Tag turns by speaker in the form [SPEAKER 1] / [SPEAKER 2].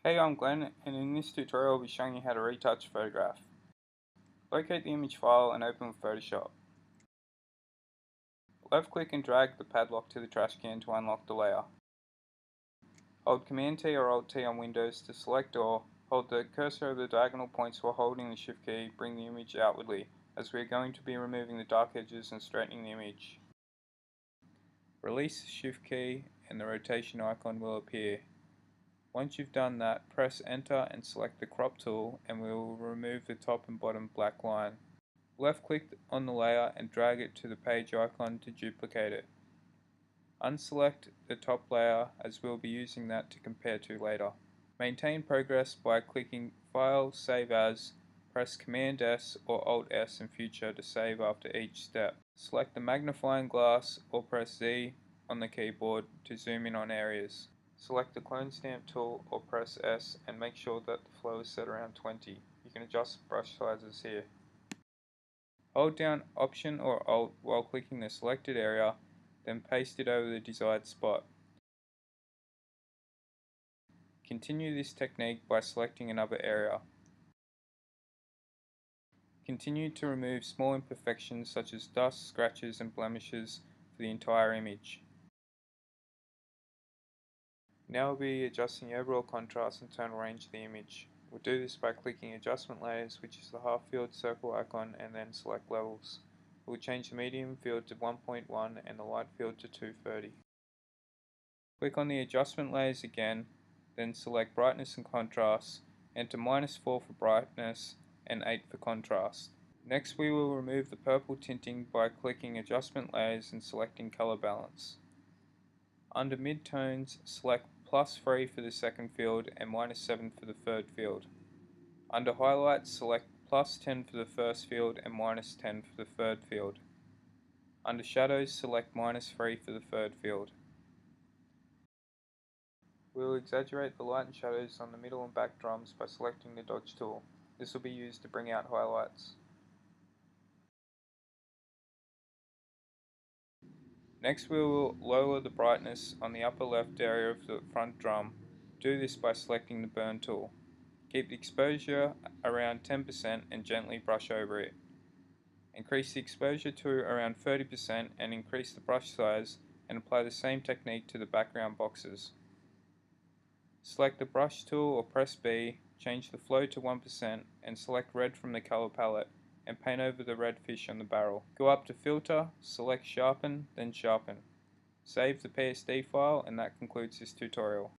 [SPEAKER 1] Hey, I'm Glenn, and in this tutorial I'll be showing you how to retouch a photograph. Locate the image file and open with Photoshop. Left click and drag the padlock to the trash can to unlock the layer. Hold Command T or Alt T on Windows to select or hold the cursor over the diagonal points while holding the Shift key, bring the image outwardly, as we are going to be removing the dark edges and straightening the image. Release the Shift key and the rotation icon will appear. Once you've done that, press enter and select the crop tool and we will remove the top and bottom black line. Left click on the layer and drag it to the page icon to duplicate it. Unselect the top layer as we'll be using that to compare to later. Maintain progress by clicking File, Save As, press Command S or Alt S in future to save after each step. Select the magnifying glass or press Z on the keyboard to zoom in on areas. Select the clone stamp tool or press S and make sure that the flow is set around 20. You can adjust brush sizes here. Hold down Option or Alt while clicking the selected area, then paste it over the desired spot. Continue this technique by selecting another area. Continue to remove small imperfections such as dust, scratches and blemishes for the entire image. Now we'll be adjusting the overall contrast and tonal range of the image. We'll do this by clicking Adjustment Layers, which is the half field circle icon, and then select Levels. We'll change the medium field to 1.1 and the light field to 230. Click on the adjustment layers again, then select Brightness and Contrast, enter -4 for brightness and 8 for contrast. Next we will remove the purple tinting by clicking Adjustment Layers and selecting Color Balance. Under Midtones, select +3 for the second field and -7 for the third field. Under Highlights, select +10 for the first field and -10 for the third field. Under Shadows, select -3 for the third field. We will exaggerate the light and shadows on the middle and back drums by selecting the Dodge tool. This will be used to bring out highlights. Next we will lower the brightness on the upper left area of the front drum. Do this by selecting the Burn tool. Keep the exposure around 10% and gently brush over it. Increase the exposure to around 30% and increase the brush size and apply the same technique to the background boxes. Select the brush tool or press B, change the flow to 1% and select red from the color palette and paint over the red fish on the barrel. Go up to Filter, select Sharpen, then Sharpen. Save the PSD file and that concludes this tutorial.